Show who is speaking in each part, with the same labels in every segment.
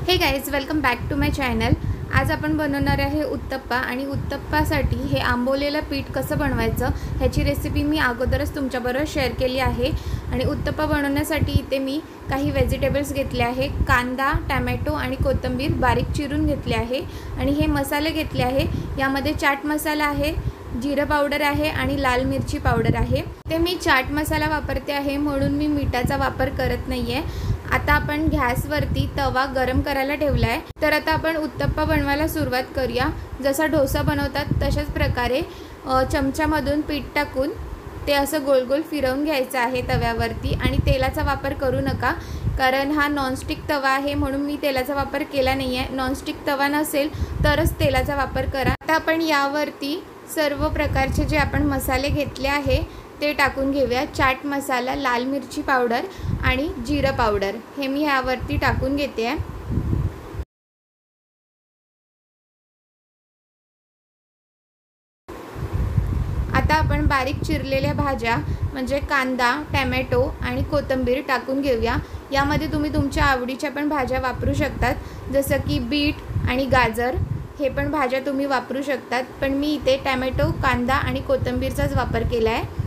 Speaker 1: हे guys, welcome back to my channel. आज आपण बनवणार आहे उत्तप्पा आणि उत्तप्पासाठी हे आंबवलेलं पीठ कसं बनवायचं ह्याची रेसिपी मी अगोदरच तुमच्याबरोबर शेअर केली आहे। आणि उत्तप्पा बनवण्यासाठी इथे मी काही व्हेजिटेबल्स घेतले आहे। कांदा, टोमॅटो आणि कोथिंबीर बारीक चिरून घेतले आहे आणि हे मसाले घेतले आहे। यामध्ये चाट मसाला आहे, जीरा पावडर आहे आणि लाल मिरची पावडर आहे। ते मी चाट मसाला वापरते आहे म्हणून मी मीठाचा वापर करत नाहीये। आता आपण गॅसवरती तवा गरम करायला ठेवला आहे। तर आता आपण उत्तप्पा बनवायला सुरुवात करूया। जसा डोसा बनवतात तशाच प्रकारे चमच्यामधून पीठ टाकून ते असं गोल गोल फिरवून घ्यायचं आहे तव्यावरती। आणि तेलाचा वापर करू नका, कारण हा नॉनस्टिक तवा आहे म्हणून मी तेलाचा वापर केला नाही आहे। नॉनस्टिक तवा नसेल तरच तेलाचा वापर करा। आता आपण यावरती सर्व प्रकारचे जे आपण मसाले घेतले आहे ते टाकून घेऊया। चाट मसाला, लाल मिरची पावडर आणि जीरा पावडर हे मी यावरती टाकून घेते आहे। आता आपण बारीक चिरलेल्या भाज्या म्हणजे कांदा, टोमॅटो आणि कोथिंबीर टाकून घेऊया। यामध्ये तुम्ही तुमच्या आवडीच्या पण भाज्या वापरू शकतात, जसं की बीट आणि गाजर हे पण भाज्या तुम्ही वापरू शकतात, पण मी इथे टोमॅटो, कांदा आणि कोथिंबीरचाच वापर केला आहे।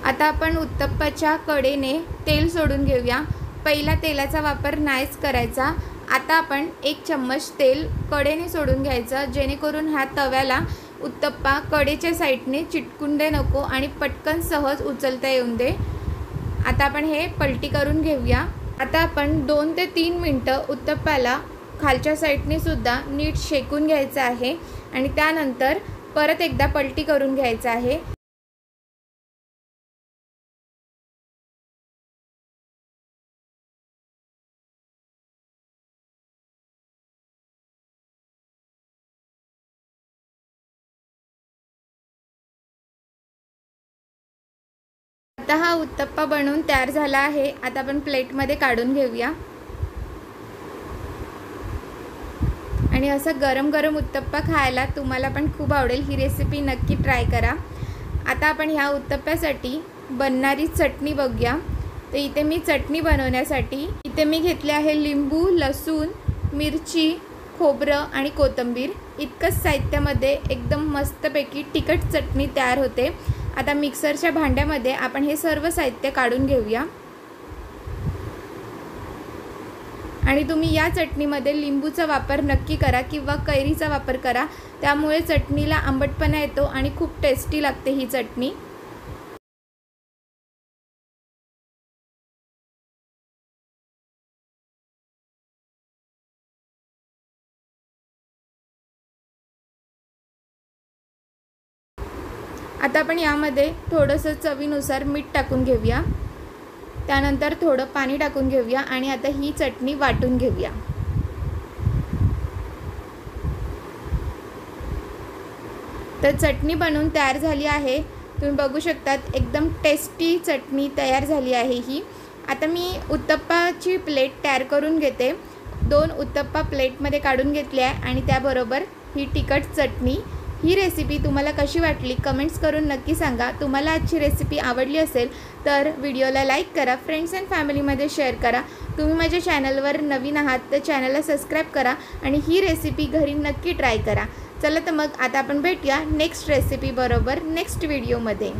Speaker 1: आता आपण उत्तप्पाच्या कडेने तेल सोडून घेऊया। पहिला तेलाचा वापर नाहीच करायचा। आता आपण 1 चम्मच तेल कडेने सोडून घ्यायचं, जेणेकरून ह्या तव्याला उत्तप्पा कडेच्या साईडने चिटकून दे नको आणि पटकन सहज उचलता येऊन दे। आता आपण हे पलटी करून घेऊया। आता आपण 2 ते 3 मिनिटं उत्तप्पाला खालच्या साईडने सुद्धा नीट शेकून घ्यायचं आहे आणि त्यानंतर परत एकदा पलटी करून घ्यायचं आहे। आता हा उत्तप्पा बनवून तयार झाला आहे। आता आपण प्लेटमध्ये काढून घेऊया आणि असं गरम गरम उत्तप्पा खायला तुम्हाला पण खूप आवडेल। ही रेसिपी नक्की ट्राय करा। आता आपण ह्या उत्तप्प्यासाठी बनणारी चटणी बघूया। तर इथे मी चटणी बनवण्यासाठी इथे मी घेतले आहे लिंबू, लसूण, मिरची, खोबरं आणि कोथिंबीर। इतकंच साहित्यामध्ये एकदम मस्तपैकी तिखट चटणी तयार होते। आता मिक्सरच्या भांड्यामध्ये आपण हे सर्व साहित्य काढून घेऊया आणि तुम्ही या चटणीमध्ये लिंबूचा वापर नक्की करा किंवा कैरीचा वापर करा, त्यामुळे चटणीला आंबटपणा येतो आणि खूप टेस्टी लागते ही चटणी। आता आपण यामध्ये थोडंसं चवीनुसार मीठ टाकून घेऊया, त्यानंतर थोडं पाणी टाकून घेऊया आणि आता ही चटणी वाटून घेऊया। तर चटणी बनवून तयार झाली आहे। तुम्ही बघू शकतात एकदम टेस्टी चटणी तयार झाली आहे ही। आता मी उत्तप्पाची प्लेट तयार करून घेते। 2 उत्तप्पा प्लेटमध्ये काढून घेतले आहे आणि त्याबरोबर ही तिखट चटणी। ही रेसिपी तुम्हाला कशी वाटली कमेंट्स करून नक्की सांगा। तुम्हाला आजची रेसिपी आवडली असेल तर व्हिडिओला लाईक करा, फ्रेंड्स अँड फॅमिलीमध्ये शेअर करा। तुम्ही माझ्या चॅनलवर नवीन आहात तर चॅनलला सबस्क्राईब करा आणि ही रेसिपी घरी नक्की ट्राय करा। चला तर मग आता आपण भेटूया नेक्स्ट रेसिपी बरोबर नेक्स्ट व्हिडिओमध्ये।